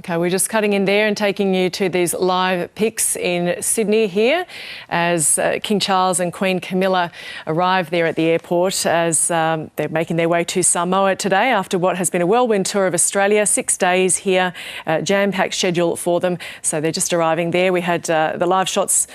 Okay, we're just cutting in there and taking you to these live pics in Sydney here as King Charles and Queen Camilla arrive there at the airport as they're making their way to Samoa today after what has been a whirlwind tour of Australia. 6 days here, jam-packed schedule for them. So they're just arriving there. We had the live shots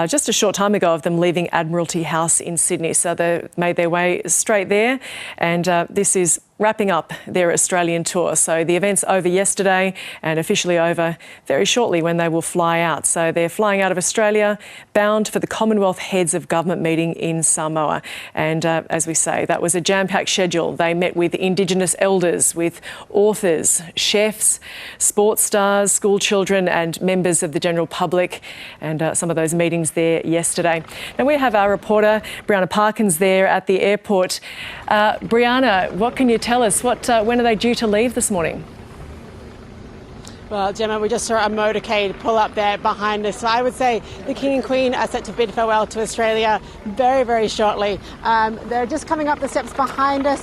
just a short time ago of them leaving Admiralty House in Sydney. So they made their way straight there, and this is wrapping up their Australian tour. So the event's over yesterday and officially over very shortly when they will fly out. So they're flying out of Australia, bound for the Commonwealth Heads of Government meeting in Samoa. And as we say, that was a jam-packed schedule. They met with Indigenous elders, with authors, chefs, sports stars, school children and members of the general public, and some of those meetings there yesterday. Now we have our reporter, Brianna Parkins, there at the airport. Brianna, what can you tell us? When are they due to leave this morning? Well, Gemma, we just saw a motorcade pull up there behind us. So I would say the King and Queen are set to bid farewell to Australia very, very shortly. They're just coming up the steps behind us.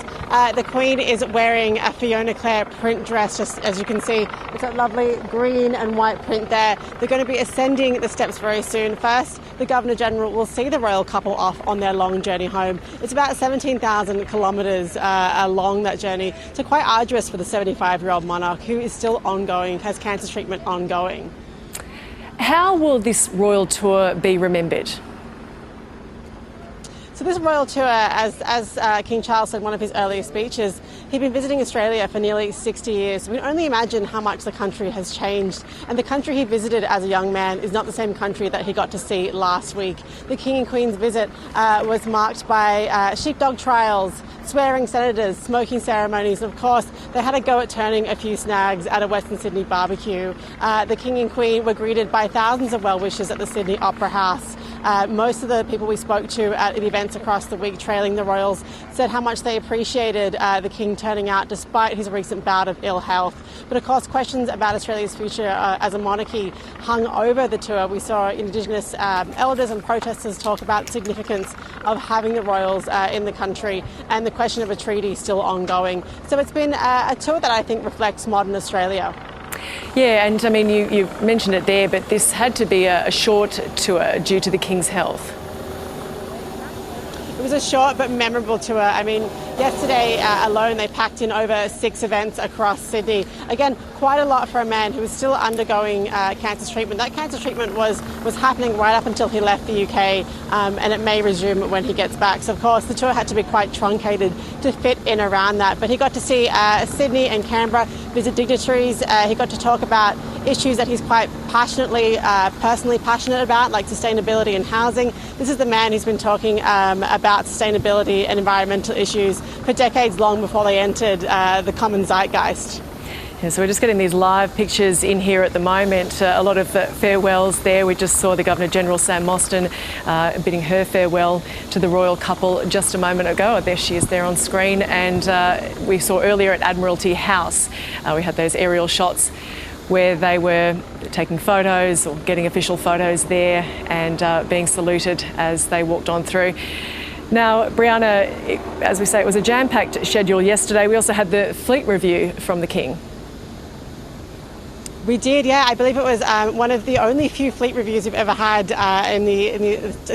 The Queen is wearing a Fiona Clare print dress, just as you can see. It's that lovely green and white print there. They're going to be ascending the steps very soon. First, the Governor-General will see the royal couple off on their long journey home. It's about 17,000 kilometres along that journey, so quite arduous for the 75-year-old monarch, who is still ongoing, has cancer treatment ongoing. How will this royal tour be remembered? So this royal tour, as King Charles said in one of his earlier speeches, he'd been visiting Australia for nearly 60 years. We can only imagine how much the country has changed. And the country he visited as a young man is not the same country that he got to see last week. The King and Queen's visit was marked by sheepdog trials, swearing senators, smoking ceremonies, and of course they had a go at turning a few snags at a Western Sydney barbecue. The King and Queen were greeted by thousands of well-wishers at the Sydney Opera House. Most of the people we spoke to at the events across the week trailing the royals said how much they appreciated the King turning out despite his recent bout of ill health. But of course, questions about Australia's future as a monarchy hung over the tour. We saw Indigenous elders and protesters talk about the significance of having the royals in the country, and the question of a treaty still ongoing. So it's been a tour that I think reflects modern Australia. Yeah, and I mean, you mentioned it there, but this had to be a short tour due to the King's health. It was a short but memorable tour. I mean, yesterday alone they packed in over 6 events across Sydney. Again, quite a lot for a man who was still undergoing cancer treatment. That cancer treatment was happening right up until he left the UK, and it may resume when he gets back. So of course the tour had to be quite truncated to fit in around that. But he got to see Sydney and Canberra, visit dignitaries. He got to talk about issues that he's quite passionately, personally passionate about, like sustainability and housing. This is the man who's been talking about sustainability and environmental issues for decades long before they entered the common zeitgeist. Yeah, so we're just getting these live pictures in here at the moment. A lot of farewells there. We just saw the Governor-General, Sam Mostyn, bidding her farewell to the royal couple just a moment ago. There she is there on screen. And we saw earlier at Admiralty House, we had those aerial shots where they were taking photos or getting official photos there and being saluted as they walked on through. Now, Brianna, as we say, it was a jam-packed schedule yesterday. We also had the fleet review from the King. We did, yeah. I believe it was one of the only few fleet reviews we've ever had in the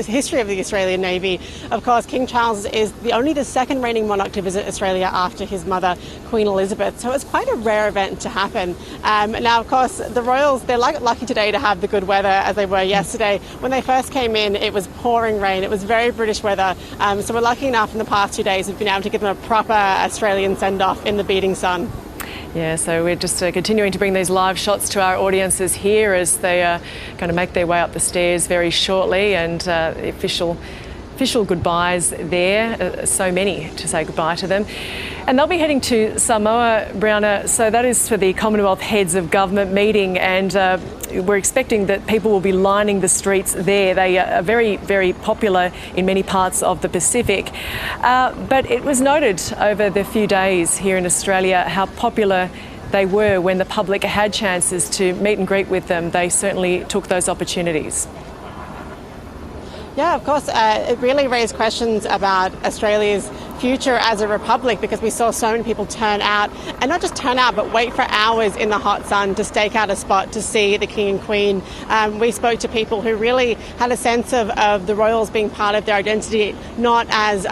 history of the Australian Navy. Of course, King Charles is only the second reigning monarch to visit Australia after his mother, Queen Elizabeth. So it's quite a rare event to happen. Now, of course, the royals, they're lucky today to have the good weather as they were yesterday. When they first came in, it was pouring rain. It was very British weather. So we're lucky enough in the past 2 days we've been able to give them a proper Australian send-off in the beating sun. Yeah, so we're just continuing to bring these live shots to our audiences here as they are going to make their way up the stairs very shortly, and the official goodbyes there, so many to say goodbye to them. And they'll be heading to Samoa, Brianna, so that is for the Commonwealth Heads of Government meeting, and we're expecting that people will be lining the streets there. They are very, very popular in many parts of the Pacific. But it was noted over the few days here in Australia how popular they were when the public had chances to meet and greet with them. They certainly took those opportunities. Yeah, of course. It really raised questions about Australia's future as a republic, because we saw so many people turn out, and not just turn out, but wait for hours in the hot sun to stake out a spot to see the King and Queen. We spoke to people who really had a sense of the royals being part of their identity, not as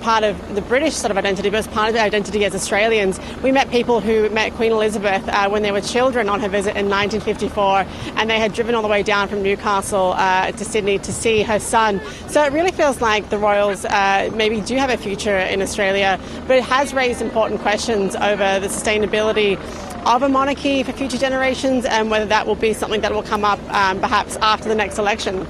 part of the British sort of identity, but as part of their identity as Australians. We met people who met Queen Elizabeth when they were children on her visit in 1954, and they had driven all the way down from Newcastle to Sydney to see her son. So it really feels like the royals maybe do have a future in Australia, but it has raised important questions over the sustainability of a monarchy for future generations, and whether that will be something that will come up perhaps after the next election.